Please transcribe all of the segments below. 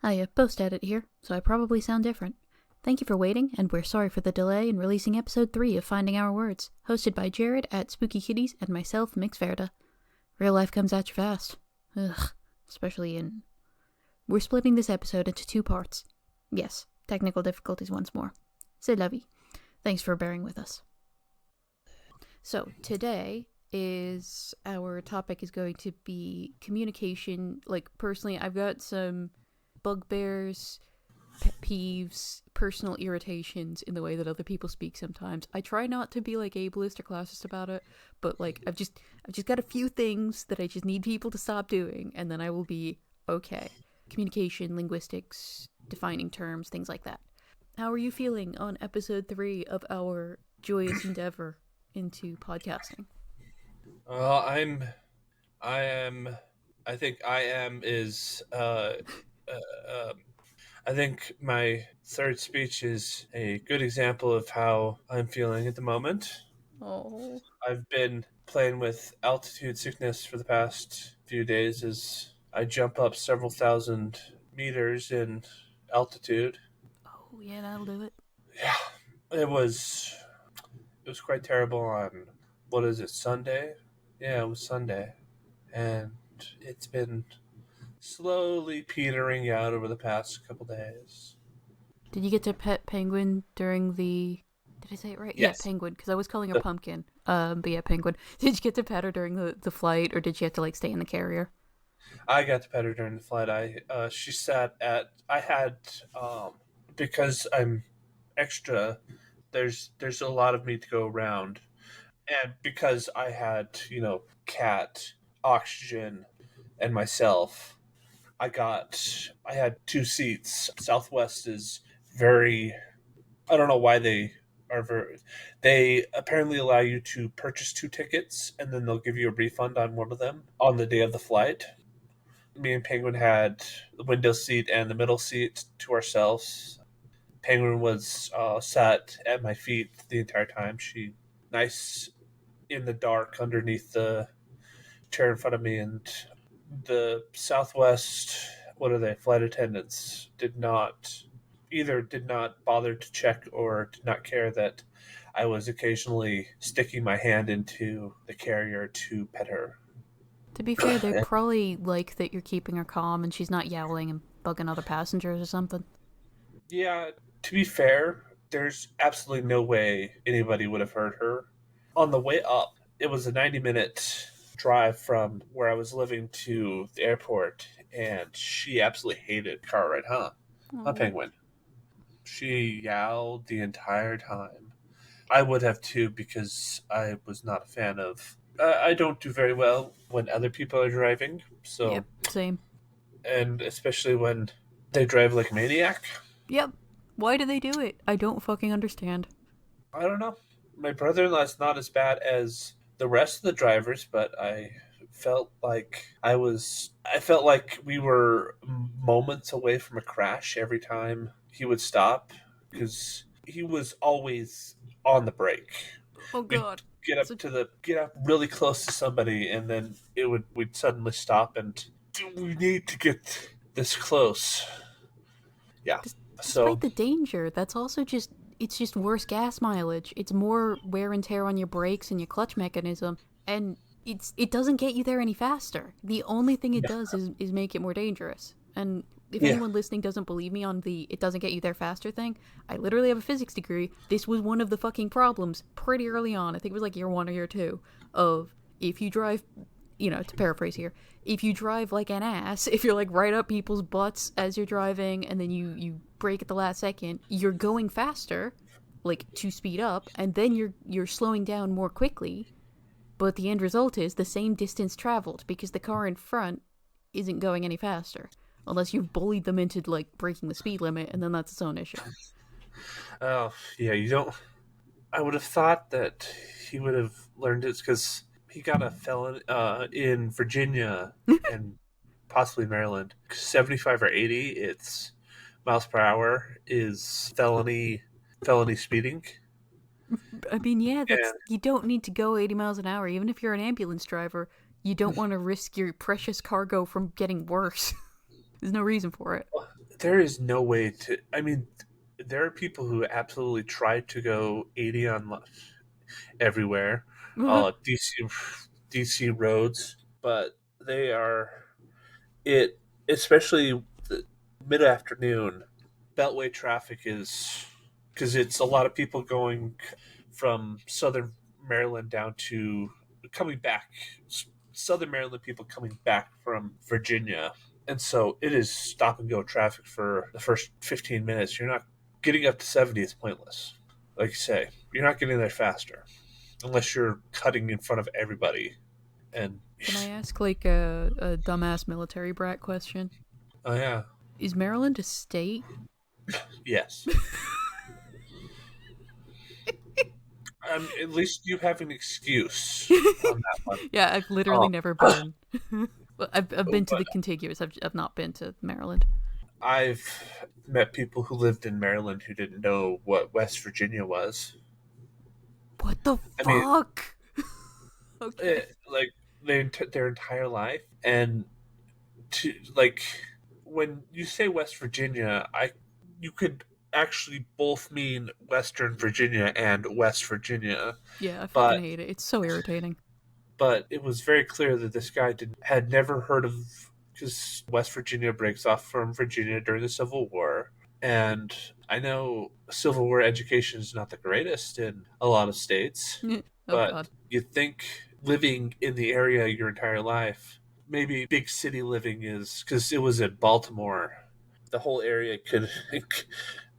I post-edit here, so I probably sound different. Thank you for waiting, and we're sorry for the delay in releasing episode 3 of Finding Our Words, hosted by Jared at Spooky Kitties and myself, Mix Verda. Real life comes at you fast. Ugh, especially in... We're splitting this episode into 2 parts. Yes, technical difficulties once more. C'est la vie. Thanks for bearing with us. So, today our topic is going to be communication. Like, personally, I've got some bugbears, pet peeves, personal irritations in the way that other people speak sometimes. I try not to be like ableist or classist about it, but like I've just got a few things that I just need people to stop doing, and then I will be okay. Communication, linguistics, defining terms, things like that. How are you feeling on episode 3 of our joyous endeavor into podcasting? I think my third speech is a good example of how I'm feeling at the moment. Oh. I've been playing with altitude sickness for the past few days as I jump up several thousand meters in altitude. Oh, yeah, that'll do it. Yeah, it was quite terrible on, what is it, Sunday? Yeah, it was Sunday. And it's been slowly petering out over the past couple days. Did you get to pet Penguin during the... Did I say it right? Yes. Yeah, Penguin, because I was calling her Pumpkin. But yeah, Penguin. Did you get to pet her during the flight, or did you have to like stay in the carrier? I got to pet her during the flight. She sat at... I had... because I'm extra, there's a lot of me to go around. And because I had, Cat, Oxygen, and myself, I had 2 seats. Southwest is very... I don't know why they apparently allow you to purchase 2 tickets, and then they'll give you a refund on one of them on the day of the flight. Me and Penguin had the window seat and the middle seat to ourselves. Penguin was sat at my feet the entire time. She nice in the dark underneath the chair in front of me, and the Southwest, flight attendants did not bother to check or did not care that I was occasionally sticking my hand into the carrier to pet her. To be fair, they probably like that you're keeping her calm and she's not yowling and bugging other passengers or something. Yeah, to be fair, there's absolutely no way anybody would have heard her. On the way up, it was a 90-minute drive from where I was living to the airport, and she absolutely hated the car ride, huh? Huh, Penguin? She yowled the entire time. I would have too, because I was not a fan of... I don't do very well when other people are driving, so... Yep, same. And especially when they drive like a maniac. Yep. Why do they do it? I don't fucking understand. I don't know. My brother-in-law's not as bad as the rest of the drivers, but I felt like we were moments away from a crash every time he would stop, because he was always on the brake. Oh god. Get up really close to somebody, and then we'd suddenly stop and we need to get this close. Yeah. Despite the danger, that's also it's just worse gas mileage. It's more wear and tear on your brakes and your clutch mechanism, and it doesn't get you there any faster. The only thing it does is make it more dangerous. And if anyone listening doesn't believe me on the it doesn't get you there faster thing, I literally have a physics degree. This was one of the fucking problems pretty early on. I think it was like year 1 or year 2 of if you drive, to paraphrase here, if you drive like an ass, if you're like right up people's butts as you're driving and then you brake at the last second, you're going faster, like to speed up, and then you're slowing down more quickly, but the end result is the same distance traveled because the car in front isn't going any faster. Unless you've bullied them into, like, breaking the speed limit, and then that's its own issue. Oh, yeah, you don't... I would have thought that he would have learned it because he got a felon in Virginia and possibly Maryland. 75 or 80, it's miles per hour is felony speeding. I mean, yeah, you don't need to go 80 miles an hour. Even if you're an ambulance driver, you don't want to risk your precious cargo from getting worse. There's no reason for it. there is no way to. I mean, there are people who absolutely tried to go 80 on everywhere, DC roads, but they are it, especially the mid afternoon. Beltway traffic is because it's a lot of people going from southern Maryland down to coming back, southern Maryland people coming back from Virginia. And so it is stop and go traffic for the first 15 minutes. You're not getting up to 70 is pointless. Like you say, you're not getting there faster unless you're cutting in front of everybody. And Can I ask like a dumbass military brat question? oh yeah, Is Maryland a state? yes. At least you have an excuse on that one. Yeah, I've literally never been. Well, I've been to the contiguous. I've not been to Maryland. I've met people who lived in Maryland who didn't know what West Virginia was. What the I mean, fuck? Okay. like their entire life, and to like when you say West Virginia, you could actually both mean Western Virginia and West Virginia, Yeah, I fucking but hate it. It's so irritating. it was very clear that this guy had never heard of because West Virginia breaks off from Virginia during the Civil War. And I know Civil War education is not the greatest in a lot of states, Oh but god. you'd think living in the area your entire life, maybe big city living is because it was in Baltimore. The whole area could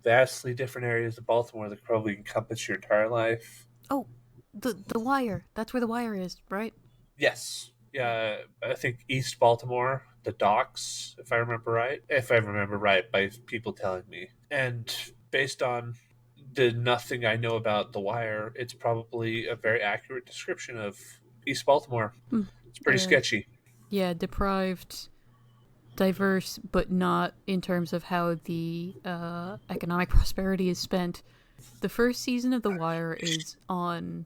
vastly different areas of Baltimore that probably encompass your entire life. Oh, the Wire. That's where the Wire is, right? Yes. Yeah, I think East Baltimore, the docks, if I remember right. If I remember right, by people telling me. And based on the nothing I know about The Wire, it's probably a very accurate description of East Baltimore. Hmm. It's pretty sketchy. Yeah, deprived, diverse, but not in terms of how the economic prosperity is spent. The first season of The Wire is on.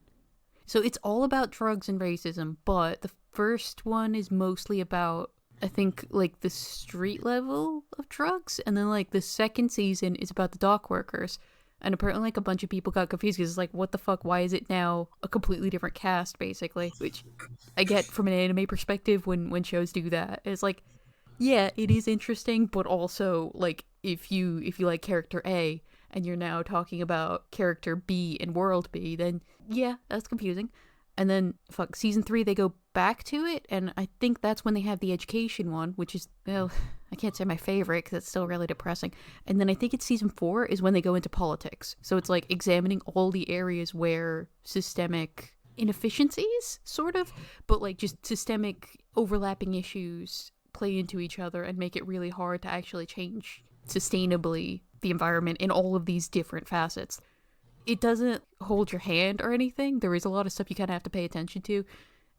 So it's all about drugs and racism, but the first one is mostly about, I think, like the street level of drugs. And then, like, the second season is about the dock workers. And apparently, like, a bunch of people got confused because it's like, what the fuck? Why is it now a completely different cast, basically? Which I get from an anime perspective when shows do that. It's like, yeah, it is interesting, but also, like, if you like character A and you're now talking about character B in World B, then yeah, that's confusing. And then, fuck, season 3, they go back to it, and I think that's when they have the education one, which is, well, I can't say my favorite because it's still really depressing. And then I think it's season 4 is when they go into politics. So it's like examining all the areas where systemic inefficiencies, sort of, but like just systemic overlapping issues play into each other and make it really hard to actually change sustainably the environment in all of these different facets. It doesn't hold your hand or anything. There is a lot of stuff you kind of have to pay attention to,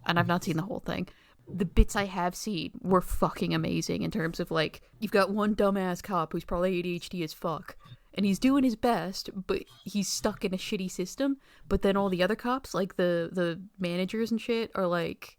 and I've not seen the whole thing. The bits I have seen were fucking amazing in terms of, like, you've got one dumbass cop who's probably ADHD as fuck, and he's doing his best, but he's stuck in a shitty system. But then all the other cops, like the managers and shit, are like,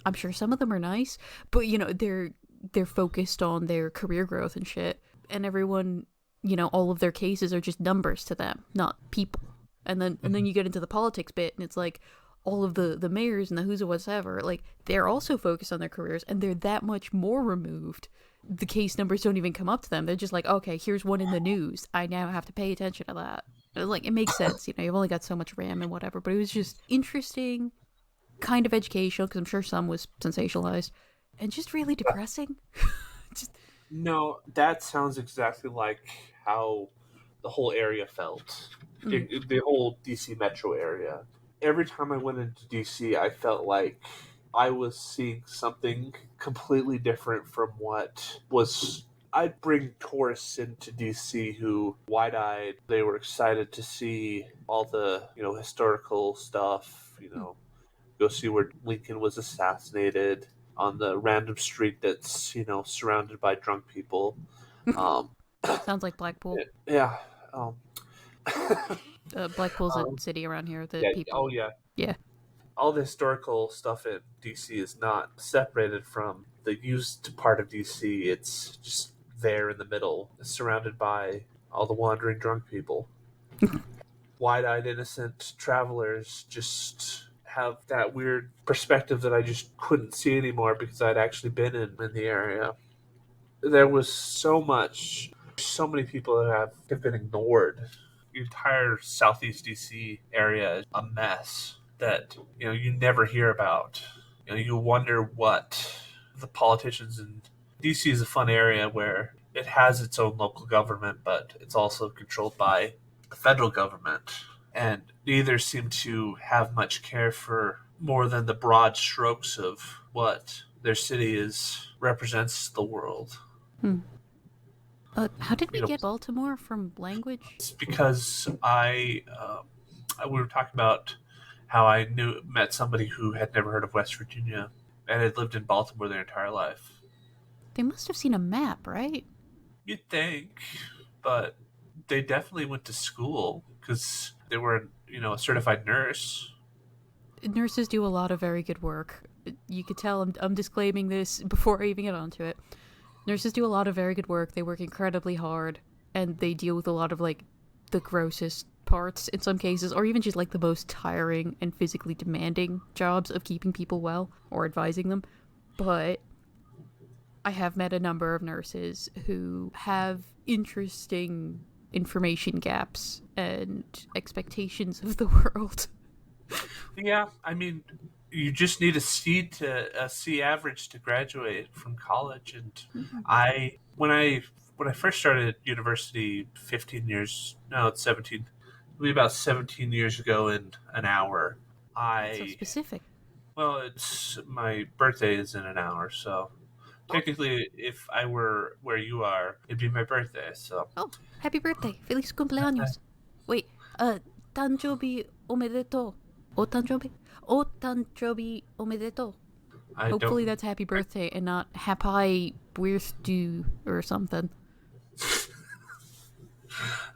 I'm sure some of them are nice, but you know, they're focused on their career growth and shit, and everyone, you know, all of their cases are just numbers to them, not people. And then you get into the politics bit, and it's like all of the mayors and the who's or whatever, like, they're also focused on their careers, and they're that much more removed. The case numbers don't even come up to them. They're just like, okay, here's one in the news. I now have to pay attention to that. And like, it makes sense, you know, you've only got so much RAM and whatever, but it was just interesting, kind of educational, because I'm sure some was sensationalized, and just really depressing. Just No, that sounds exactly like how the whole area felt. The whole DC metro area. Every time I went into DC, I felt like I was seeing something completely different from what was. I'd bring tourists into DC who, wide-eyed, they were excited to see all the, historical stuff, go see where Lincoln was assassinated on the random street that's, surrounded by drunk people. Um, sounds like Blackpool. yeah. Um, Blackpool's a city around here that yeah. people. Oh, yeah. Yeah. All the historical stuff in DC is not separated from the used part of DC. It's just there in the middle, surrounded by all the wandering drunk people. Wide-eyed, innocent travelers just have that weird perspective that I just couldn't see anymore because I'd actually been in the area. There was so many people that have been ignored. The entire Southeast DC area is a mess that you never hear about. You wonder what the politicians in DC is a fun area where it has its own local government, but it's also controlled by the federal government, and neither seem to have much care for more than the broad strokes of what their city represents to the world. Hmm. How did we get Baltimore from language? It's because we were talking about how I met somebody who had never heard of West Virginia and had lived in Baltimore their entire life. They must have seen a map, right? You'd think, but they definitely went to school because they were, a certified nurse. Nurses do a lot of very good work. You could tell I'm disclaiming this before I even get onto it. Nurses do a lot of very good work. They work incredibly hard, and they deal with a lot of, like, the grossest parts in some cases, or even just, like, the most tiring and physically demanding jobs of keeping people well or advising them. But I have met a number of nurses who have interesting information gaps and expectations of the world. Yeah, I mean, you just need a C average to graduate from college, and Mm-hmm. when I first started university 15 years, no, it's 17, it'll be about 17 years ago in an hour. That's so specific. Well, it's my birthday is in an hour, so Oh, technically, if I were where you are, it'd be my birthday. So oh, happy birthday. Feliz cumpleaños. Wait, tanjobi omedeto. O tanjobi? O tanjobi omedeto. I Hopefully don't. that's happy birthday and not happy birthday or something.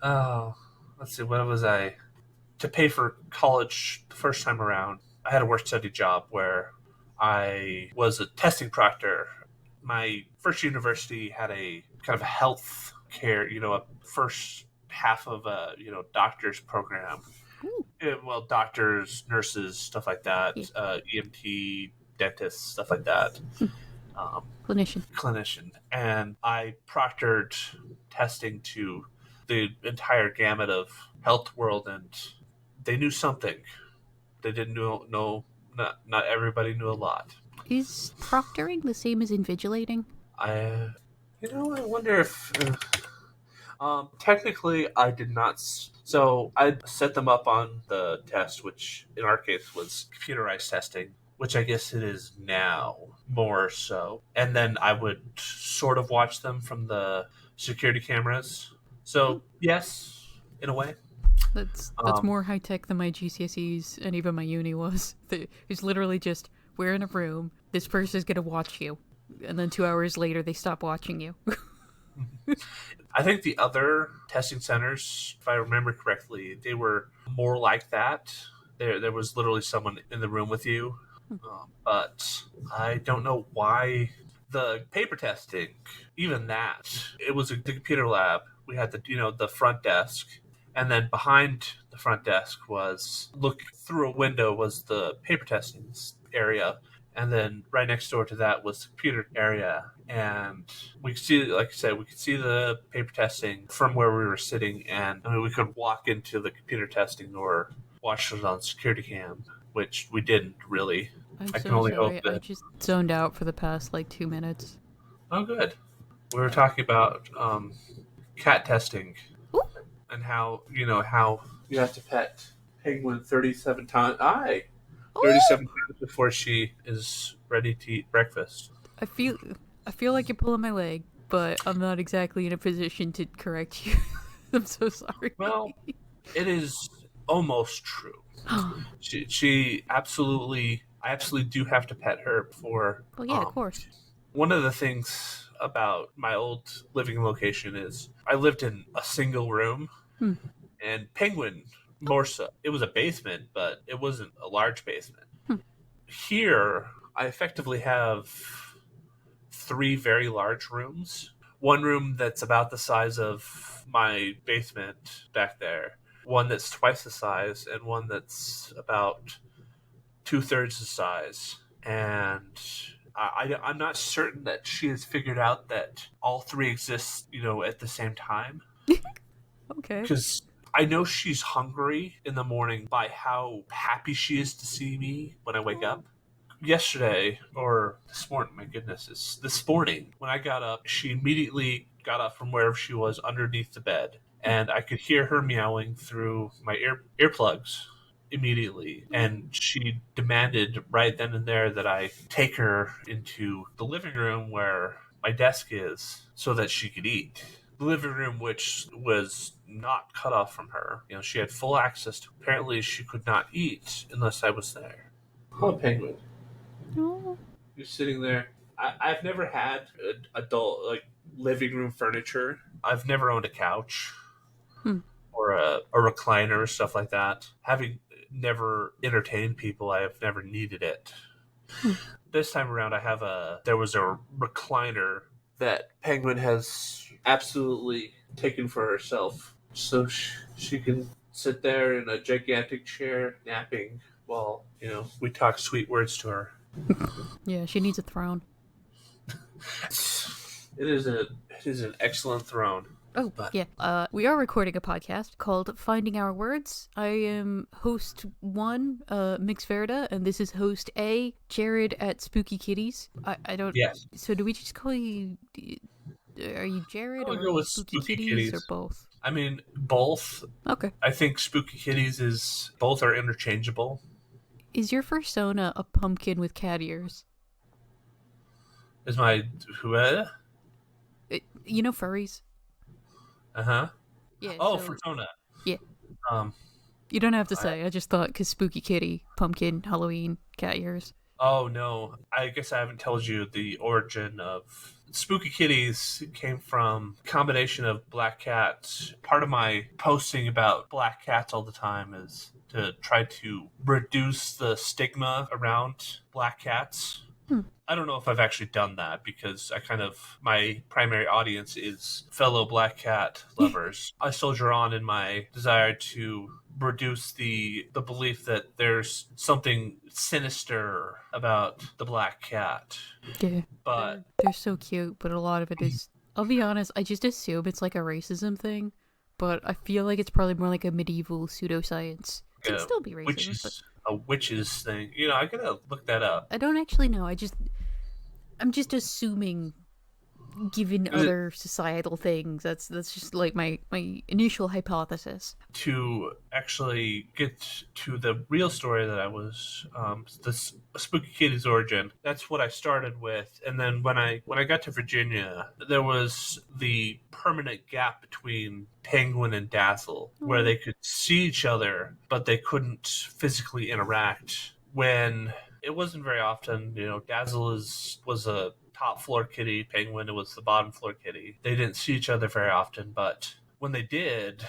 Oh, let's see. What was I to pay for college the first time around? I had a work study job where I was a testing proctor. My first university had a kind of a health care, a first half of a doctor's program. Ooh, Well, doctors, nurses, stuff like yeah. that, EMT, dentists, stuff like that. Clinician. Clinician, and I proctored testing to the entire gamut of health world, and they knew something. They didn't know not everybody knew a lot. Is proctoring the same as invigilating? I I wonder if technically I did not. So I set them up on the test, which in our case was computerized testing, which I guess it is now more so. And then I would sort of watch them from the security cameras. Ooh, So yes, in a way. that's more high tech than my GCSEs and even my uni was. It's literally just we're in a room. This person's gonna watch you, and then 2 hours later they stop watching you. I think the other testing centers, if I remember correctly, they were more like that. There was literally someone in the room with you, but I don't know why the paper testing, even that, it was the computer lab. We had the front desk, and then behind the front desk was look through a window was the paper testing area, and then right next door to that was the computer area, and we could see, like I said, we could see the paper testing from where we were sitting, and I mean, we could walk into the computer testing or watch it on security cam, which we didn't really. I'm I can so only hope sorry. I that. just zoned out for the past like 2 minutes. Oh, good. We were talking about cat testing Ooh, and how you have to pet Penguin 37 times. 37 times before she is ready to eat breakfast. I feel I feel like you're pulling my leg, but I'm not exactly in a position to correct you. I'm so sorry. Well, it is almost true. She absolutely, I absolutely do have to pet her before. Well, yeah, of course. One of the things about my old living location is I lived in a single room, Hmm. and Penguin more so. It was a basement, but it wasn't a large basement. Hmm. Here, I effectively have three very large rooms. one room that's about the size of my basement back there, one that's twice the size, and one that's about 2/3 the size. And I'm not certain that she has figured out that all three exist, at the same time. Okay. Because I know she's hungry in the morning by how happy she is to see me when I wake up. Yesterday, or this morning, my goodness, it's this morning, when I got up, she immediately got up from wherever she was underneath the bed. And I could hear her meowing through my earplugs immediately. And she demanded right then and there that I take her into the living room where my desk is so that she could eat. The living room, which was not cut off from her. She had full access to. Apparently, she could not eat unless I was there. Oh, penguin. Oh. You're sitting there. I've never had adult, living room furniture. I've never owned a couch or a recliner or stuff like that. Having never entertained people, I have never needed it. This time around, there was a recliner that Penguin has absolutely taken for herself. So she can sit there in a gigantic chair napping while, we talk sweet words to her. Yeah, she needs a throne. It is an excellent throne. Oh, yeah. We are recording a podcast called Finding Our Words. I am host 1, Mix Verda, and this is host A, Jared at Spooky Kitties. I don't... Yes. So do we just call you... Are you Jared I'll or go with Spooky Spooky Kitties, Kitties. or both? I mean, both. Okay. I think Spooky Kitties both are interchangeable. Is your persona a pumpkin with cat ears? Is my... Who? You know furries? Uh-huh. Yeah. Oh, so, Fortuna. Yeah. Um... You don't have to say. I just thought because Spooky Kitty, pumpkin, Halloween, cat ears. Oh, no. I guess I haven't told you the origin of... Spooky Kitties came from a combination of black cats. Part of my posting about black cats all the time is to try to reduce the stigma around black cats. I don't know if I've actually done that because my primary audience is fellow black cat lovers. I soldier on in my desire to reduce the belief that there's something sinister about the black cat. Yeah. But they're so cute, but a lot of it is... I'll be honest, I just assume it's like a racism thing, but I feel like it's probably more like a medieval pseudoscience. It can still be racist. A witches thing. I gotta look that up. I don't actually know. I'm just assuming, given other societal things, that's just like my initial hypothesis. To actually get to the real story that I was, the Spooky Kitty's origin, that's what I started with. And then when I got to Virginia, there was the permanent gap between Penguin and Dazzle, where they could see each other, but they couldn't physically interact. When it wasn't very often, Dazzle was a top floor kitty, Penguin was the bottom floor kitty. They didn't see each other very often, but when they did,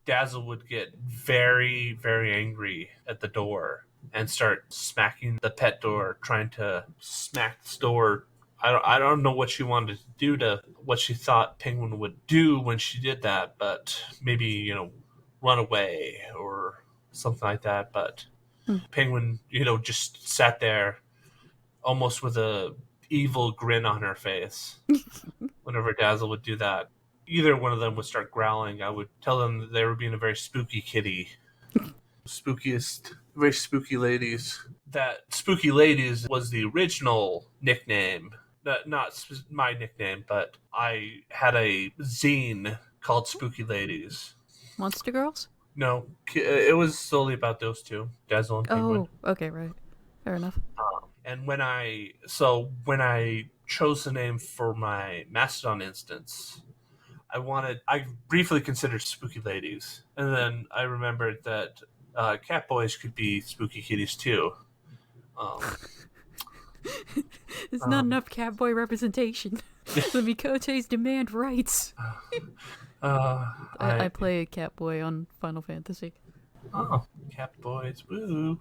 Dazzle would get very, very angry at the door and start smacking the pet door, trying to smack the door. I don't know what she wanted to do to what she thought Penguin would do when she did that, but maybe, run away or something like that. But Penguin, just sat there almost with a evil grin on her face whenever Dazzle would do that. Either one of them would start growling. I would tell them that they were being a very spooky kitty. Spookiest, very spooky ladies. That Spooky Ladies was the original nickname. Not my nickname, but I had a zine called Spooky Ladies. Monster Girls? No, it was solely about those two, Dazzle and Penguin. Oh, okay, right. Fair enough. And when I chose the name for my Mastodon instance, I briefly considered Spooky Ladies, and then I remembered that cat boys could be spooky kitties too. There's not enough catboy representation. The Mikotes demand rights. I play a catboy on Final Fantasy. Oh, cat boys, woo!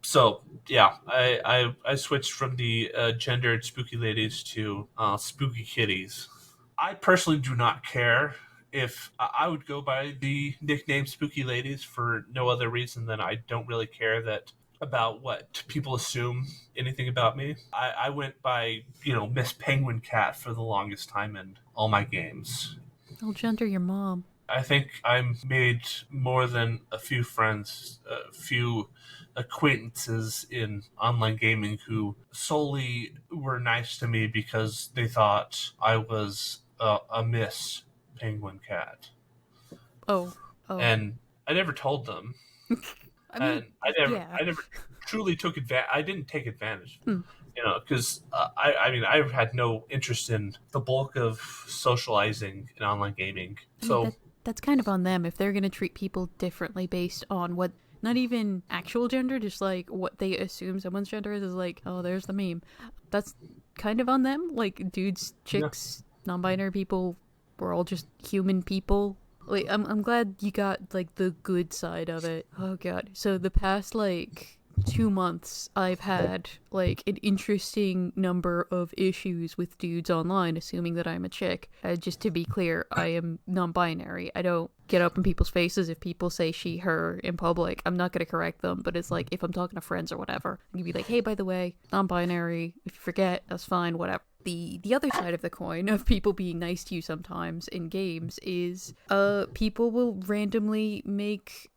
So yeah, I switched from the gendered spooky ladies to spooky kitties. I personally do not care if I would go by the nickname spooky ladies for no other reason than I don't really care that about what people assume anything about me. I went by, Miss Penguin Cat for the longest time in all my games. I'll gender your mom. I think I'm made more than a few friends, a few acquaintances in online gaming who solely were nice to me because they thought I was a Miss Penguin Cat. Oh, oh. And I never told them. I mean, And yeah. I never truly took advantage. I didn't take advantage, Hmm. because I mean, I've had no interest in the bulk of socializing in online gaming. I mean, So that's kind of on them if they're gonna treat people differently based on what, not even actual gender, just like what they assume someone's gender is like, oh, there's the meme. That's kind of on them. Like, dudes, yeah, chicks, non-binary people, we're all just human people. Like, I'm glad you got like the good side of it. Oh god. So the past like 2 months, I've had like an interesting number of issues with dudes online assuming that I'm a chick. Just to be clear, I am non-binary. I don't get up in people's faces if people say she, her in public. I'm not gonna correct them, but it's like if I'm talking to friends or whatever, I can be like, hey, by the way, non-binary. If you forget, that's fine, whatever. The other side of the coin of people being nice to you sometimes in games is people will randomly make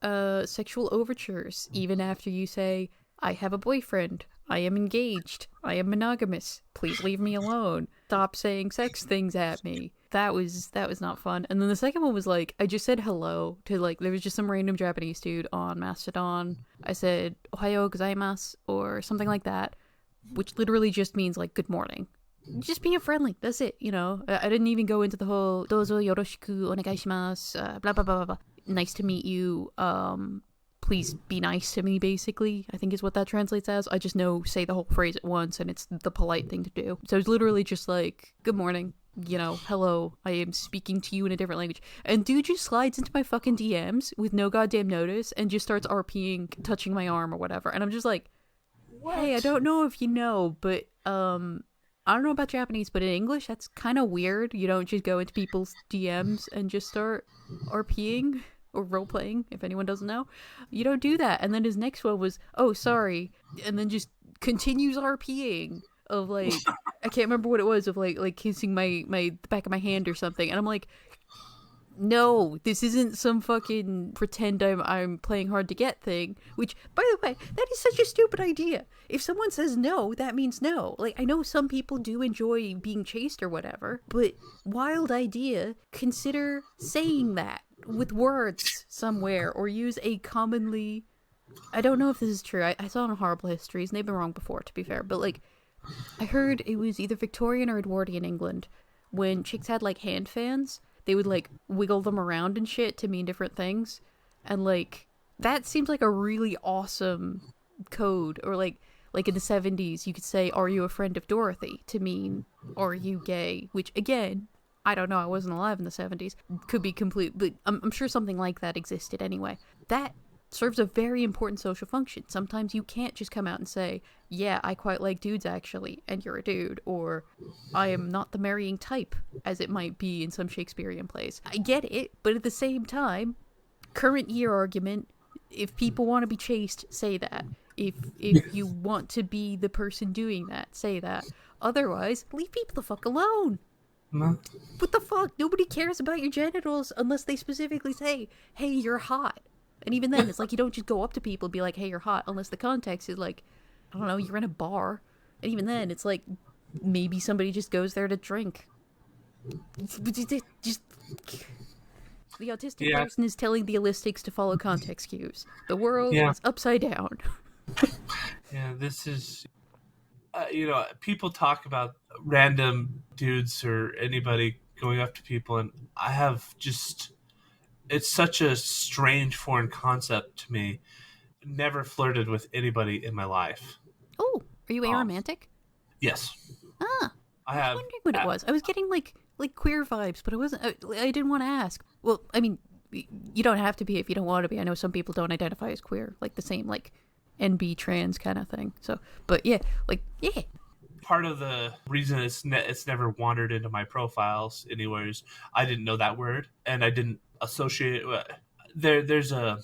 sexual overtures even after you say, I have a boyfriend, I am engaged, I am monogamous, please leave me alone, stop saying sex things at me. That was not fun. And then the second one was like, I just said hello to like, there was just some random Japanese dude on Mastodon. I said ohayo gozaimasu or something like that, which literally just means like good morning. Just being friendly, that's it, I didn't even go into the whole dozo yoroshiku onegaishimasu, blah blah blah blah blah. Nice to meet you, please be nice to me, basically, I think is what that translates as. I just know say the whole phrase at once and it's the polite thing to do. So it's literally just like, good morning, hello, I am speaking to you in a different language. And dude just slides into my fucking DMs with no goddamn notice and just starts RPing, touching my arm or whatever. And I'm just like, hey, I don't know if you know, but I don't know about Japanese, but in English, that's kind of weird. You don't just go into people's DMs and just start RPing or role-playing, if anyone doesn't know. You don't do that. And then his next one was, oh, sorry. And then just continues RPing of, like, I can't remember what it was, of, like kissing my the back of my hand or something. And I'm like, no, this isn't some fucking pretend I'm playing hard to get thing. Which, by the way, that is such a stupid idea. If someone says no, that means no. Like, I know some people do enjoy being chased or whatever, but wild idea. Consider saying that with words somewhere, or use a commonly. I don't know if this is true. I saw it on Horrible Histories, and they've been wrong before, to be fair. But like, I heard it was either Victorian or Edwardian England when chicks had like hand fans. They would like wiggle them around and shit to mean different things, and like that seems like a really awesome code. Or like in the 70s you could say, are you a friend of Dorothy, to mean, are you gay, which again, I don't know, I wasn't alive in the 70s, could be complete, but I'm sure something like that existed anyway. That serves a very important social function. Sometimes you can't just come out and say, yeah, I quite like dudes actually, and you're a dude, or I am not the marrying type, as it might be in some Shakespearean plays. I get it, but at the same time, current year argument, if people want to be chased, say that. If you want to be the person doing that, say that. Otherwise, leave people the fuck alone. What the fuck? Nobody cares about your genitals unless they specifically say, hey, you're hot. And even then, it's like you don't just go up to people and be like, hey, you're hot, unless the context is like, I don't know, you're in a bar. And even then, it's like, maybe somebody just goes there to drink. Just the autistic person is telling the allistics to follow context cues. The world is upside down. Yeah, this is... people talk about random dudes or anybody going up to people, and I have just... It's such a strange foreign concept to me. Never flirted with anybody in my life. Oh, are you aromantic? Yes. Ah, I was wondering what it was. I was getting like queer vibes, but I wasn't. I didn't want to ask. Well, I mean, you don't have to be if you don't want to be. I know some people don't identify as queer, like the same like and be trans kind of thing. So, but yeah, like, yeah. Part of the reason it's never wandered into my profiles anywhere is I didn't know that word, and I didn't associate it. There's a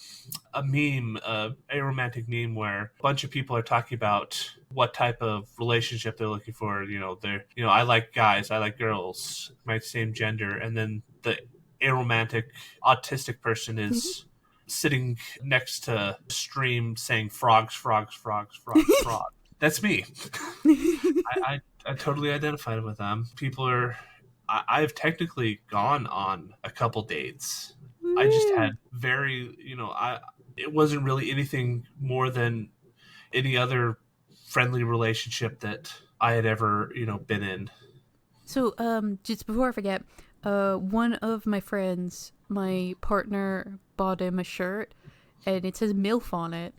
meme, a romantic meme, where a bunch of people are talking about what type of relationship they're looking for. I like guys, I like girls, my same gender, and then the aromantic autistic person is sitting next to stream saying frogs, frogs, frogs, frogs, frogs. That's me. I totally identified with them. People are. I've technically gone on a couple dates. I just had very, it wasn't really anything more than any other friendly relationship that I had ever, been in. So, just before I forget, one of my friends, my partner, bought him a shirt, and it says MILF on it,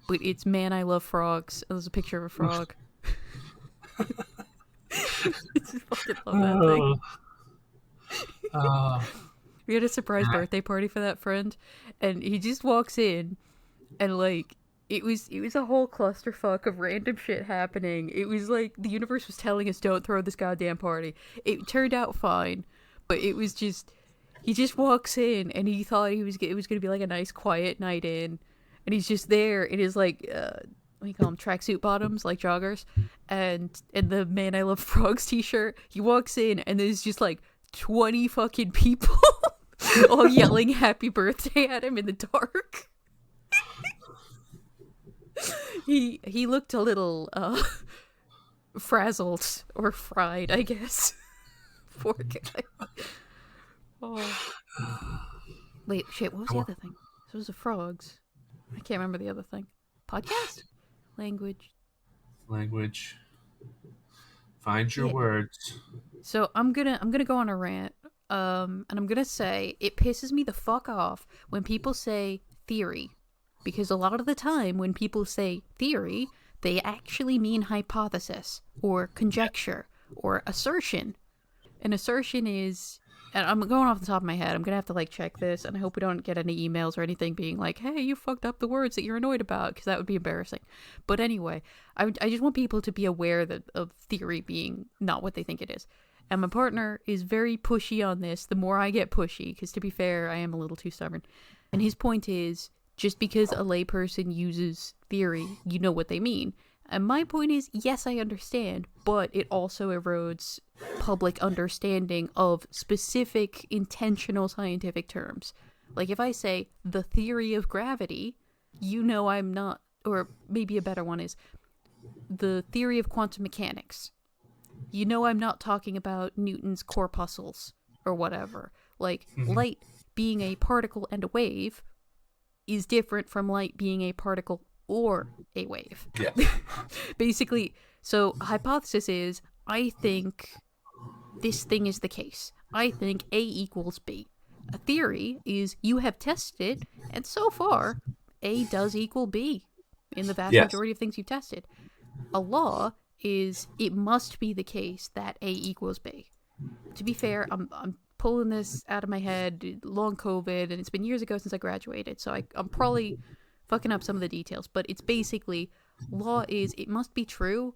but it's "Man, I Love Frogs." And there's a picture of a frog. I just fucking love that thing. We had a surprise birthday party for that friend, and he just walks in, and like it was a whole clusterfuck of random shit happening. It was like the universe was telling us, don't throw this goddamn party. It turned out fine, but it was just he just walks in, and he thought it was gonna be like a nice quiet night in, and he's just there in his like what do you call them, tracksuit bottoms, like joggers, and the "Man, I Love Frogs" t-shirt. He walks in, and there's just like 20 fucking people all yelling happy birthday at him in the dark. He looked a little frazzled or fried, I guess. Poor guy. Oh. Wait, shit, what was the other thing? So it was the frogs. I can't remember the other thing. Podcast? Language. Find your words. So I'm gonna go on a rant. And I'm gonna say it pisses me the fuck off when people say theory. Because a lot of the time when people say theory, they actually mean hypothesis or conjecture or assertion. An assertion is, and I'm going off the top of my head, I'm going to have to like check this, and I hope we don't get any emails or anything being like, hey, you fucked up the words that you're annoyed about, because that would be embarrassing. But anyway, I just want people to be aware of theory being not what they think it is. And my partner is very pushy on this, the more I get pushy, because to be fair, I am a little too stubborn. And his point is, just because a layperson uses theory, you know what they mean. And my point is, yes, I understand, but it also erodes public understanding of specific intentional scientific terms. Like if I say the theory of gravity, you know I'm not, or maybe a better one is the theory of quantum mechanics. You know I'm not talking about Newton's corpuscles or whatever. Like light being a particle and a wave is different from light being a particle or a wave. Yeah. Basically, so hypothesis is, I think this thing is the case. I think A equals B. A theory is you have tested it, and so far, A does equal B in the vast majority of things you've tested. A law is it must be the case that A equals B. To be fair, I'm pulling this out of my head, long COVID, and it's been years ago since I graduated, so I'm probably fucking up some of the details, but it's basically, law is it must be true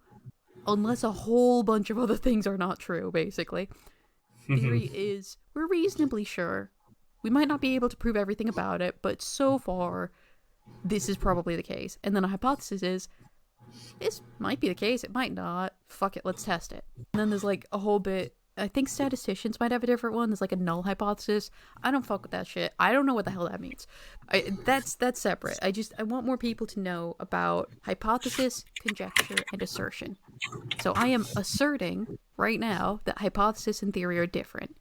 unless a whole bunch of other things are not true, basically. Theory is, we're reasonably sure. We might not be able to prove everything about it, but so far, this is probably the case. And then a hypothesis is, this might be the case, it might not. Fuck it, let's test it. And then there's like a whole bit, I think statisticians might have a different one. There's like a null hypothesis. I don't fuck with that shit. I don't know what the hell that means. That's separate. I want more people to know about hypothesis, conjecture, and assertion. So I am asserting right now that hypothesis and theory are different.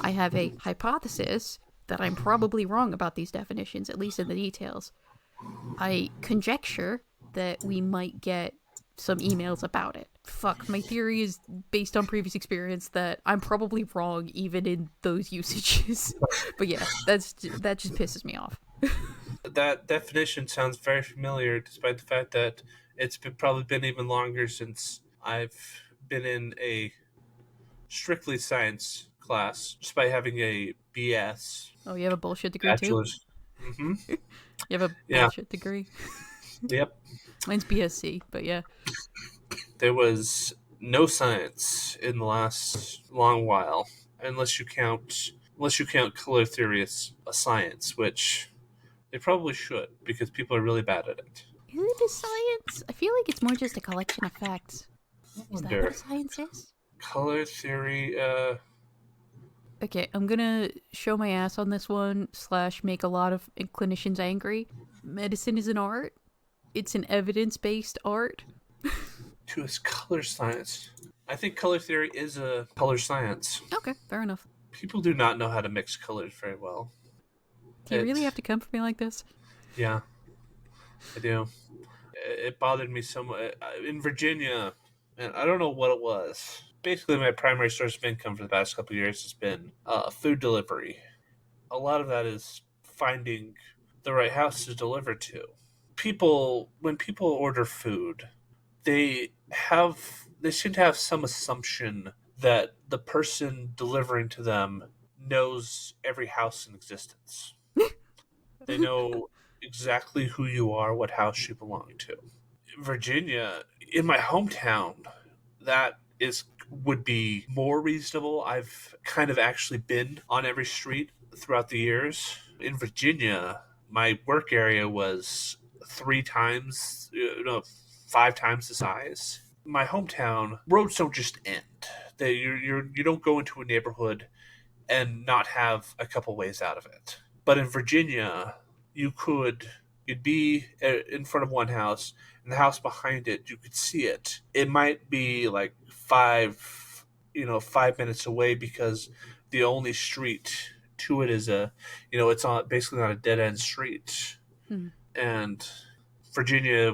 I have a hypothesis that I'm probably wrong about these definitions, at least in the details. I conjecture that we might get some emails about it. Fuck, my theory is based on previous experience that I'm probably wrong even in those usages. But yeah, that just pisses me off. That definition sounds very familiar, despite the fact that it's probably been even longer since I've been in a strictly science class, despite having a BS. Oh, you have a bullshit degree Bachelor's. too? You have a bullshit degree? Yep. Mine's BSc, but yeah. There was no science in the last long while, unless you count color theory as a science, which they probably should because people are really bad at it. Is it a science? I feel like it's more just a collection of facts. I Is that what wonder. a science is? Color theory, Okay, I'm gonna show my ass on this one, / make a lot of clinicians angry. Medicine is an art. It's an evidence-based art. to is color science. I think color theory is a color science. Okay, fair enough. People do not know how to mix colors very well. Do you really It, have to come for me like this? yeah, I do. It bothered me so much. In Virginia, and I don't know what it was. Basically, my primary source of income for the past couple of years has been food delivery. A lot of that is finding the right house to deliver to. When people order food, they seem to have some assumption that the person delivering to them knows every house in existence. They know exactly who you are, what house you belong to. Virginia, in my hometown, that is would be more reasonable. I've kind of actually been on every street throughout the years. In Virginia, my work area was 3 times, no, 5 times the size. My hometown, roads don't just end. You don't go into a neighborhood and not have a couple ways out of it. But in Virginia, you'd be in front of one house, and the house behind it, you could see it. It might be like 5 minutes away because the only street to it is it's on basically on a dead end street. Hmm. And Virginia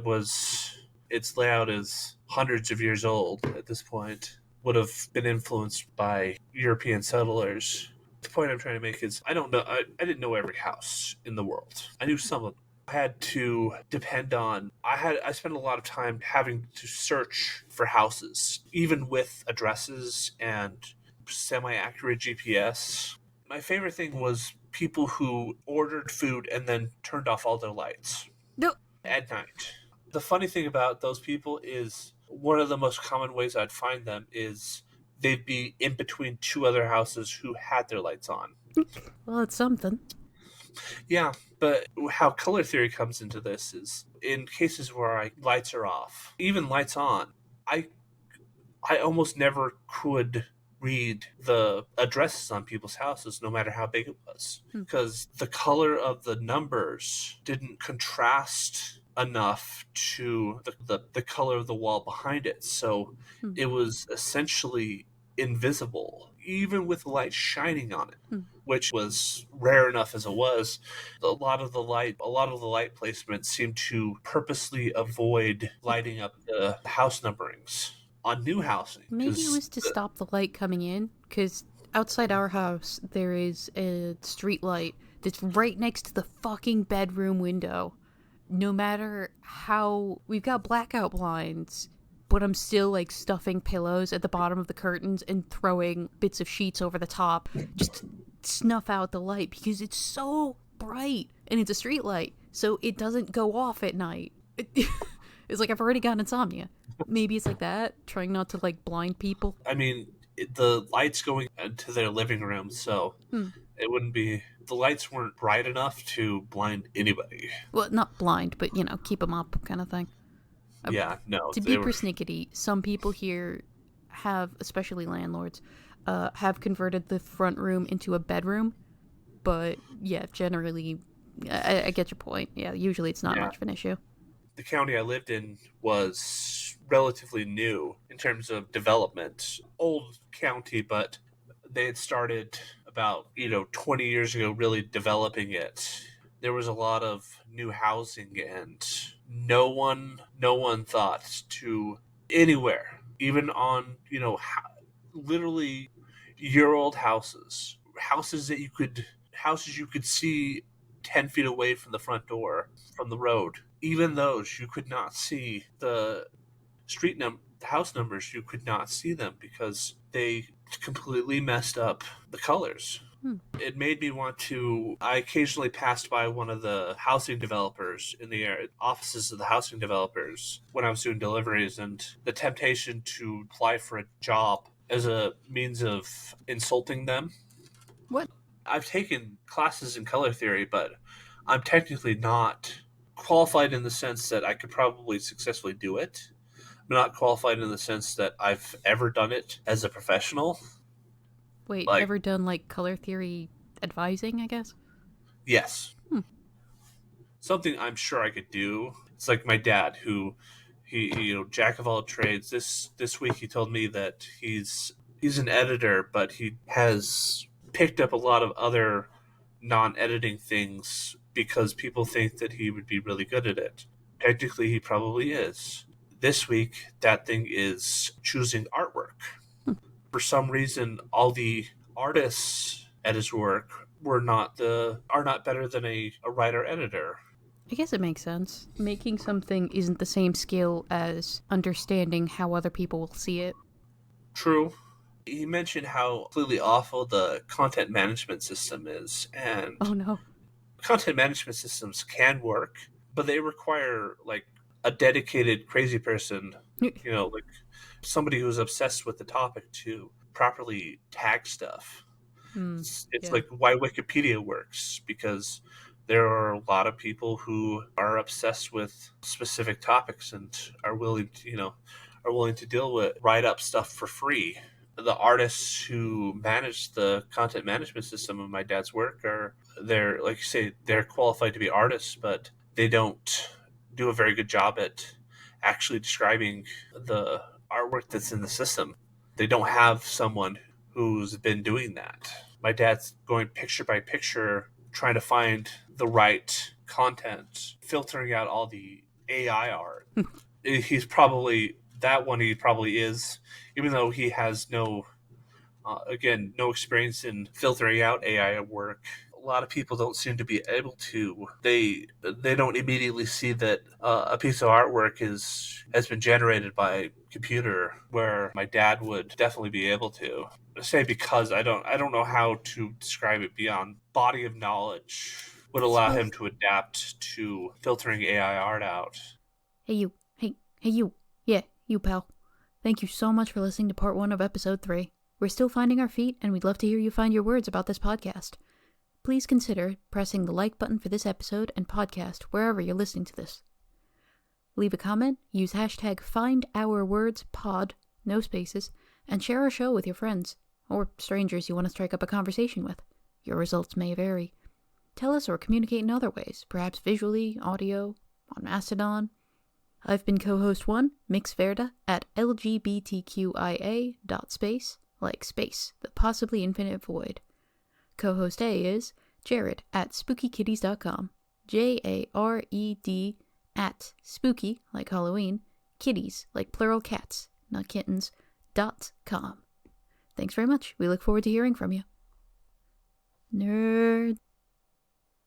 its layout is hundreds of years old at this point. Would have been influenced by European settlers. The point I'm trying to make is I don't know. I didn't know every house in the world. I knew some of them. I had to depend on. I spent a lot of time having to search for houses, even with addresses and semi-accurate GPS. My favorite thing was people who ordered food and then turned off all their lights No. at night. The funny thing about those people is one of the most common ways I'd find them is they'd be in between two other houses who had their lights on. Well, it's something. Yeah, but how color theory comes into this is in cases where lights are off, even lights on, I I almost never could read the addresses on people's houses, no matter how big it was, because the color of the numbers didn't contrast enough to the color of the wall behind it. So it was essentially invisible, even with light shining on it, which was rare enough as it was. A lot of the light placements seemed to purposely avoid lighting up the house numberings on new housing. Maybe it was to stop the light coming in, because outside our house there is a street light that's right next to the fucking bedroom window. No matter how we've got blackout blinds, but I'm still like stuffing pillows at the bottom of the curtains and throwing bits of sheets over the top just to snuff out the light because it's so bright and it's a street light, so it doesn't go off at night. It's like I've already got insomnia. Maybe it's like that, trying not to like blind people. I mean, the lights going into their living room, so it wouldn't be. The lights weren't bright enough to blind anybody. Well, not blind, but keep them up, kind of thing. Yeah, no. To be persnickety, some people here have, especially landlords, have converted the front room into a bedroom. But yeah, generally, I get your point. Yeah, usually it's not much of an issue. The county I lived in was relatively new in terms of development. Old county, but they had started about 20 years ago really developing it. There was a lot of new housing, and no one thought to anywhere, even on literally year-old houses you could see 10 feet away from the front door from the road. Even those, you could not see the house numbers. You could not see them because they completely messed up the colors. It made me want to. I occasionally passed by one of the housing developers in the area, offices of the housing developers when I was doing deliveries, and the temptation to apply for a job as a means of insulting them. What? I've taken classes in color theory, but I'm technically not qualified in the sense that I could probably successfully do it. I'm not qualified in the sense that I've ever done it as a professional. Wait, Like, ever done, like, color theory advising, I guess? yes. Something I'm sure I could do. It's like my dad, who he jack of all trades. This week he told me that he's an editor, but he has picked up a lot of other non-editing things because people think that he would be really good at it. Technically, he probably is. This week, that thing is choosing artwork. For some reason, all the artists at his work are not better than a writer editor. I guess it makes sense. Making something isn't the same skill as understanding how other people will see it. True. He mentioned how completely awful the content management system is, and Oh no. content management systems can work, but they require like a dedicated crazy person, like somebody who's obsessed with the topic to properly tag stuff. It's like why Wikipedia works, because there are a lot of people who are obsessed with specific topics and are willing to deal with write up stuff for free. The artists who manage the content management system of my dad's work they're like you say, they're qualified to be artists, but they don't do a very good job at actually describing the artwork that's in the system. They don't have someone who's been doing that. My dad's going picture by picture, trying to find the right content, filtering out all the AI art. He probably is, even though he has no experience in filtering out AI work. A lot of people don't seem to be able to. They don't immediately see that a piece of artwork has been generated by a computer, where my dad would definitely be able to. Say, because I don't know how to describe it beyond body of knowledge would allow him to adapt to filtering AI art out. Hey you. Hey you. Yeah, you pal. Thank you so much for listening to part 1 of episode 3. We're still finding our feet, and we'd love to hear you find your words about this podcast. Please consider pressing the like button for this episode and podcast wherever you're listening to this. Leave a comment, use hashtag FindOurWordsPod, no spaces, and share our show with your friends, or strangers you want to strike up a conversation with. Your results may vary. Tell us or communicate in other ways, perhaps visually, audio, on Mastodon. I've been co-host 1, Mix Verda, at lgbtqia.space, like space, the possibly infinite void. Co-host A is Jared at spookykitties.com, Jared at spooky, like Halloween, kitties, like plural cats, not kittens, .com. Thanks very much. We look forward to hearing from you. Nerd.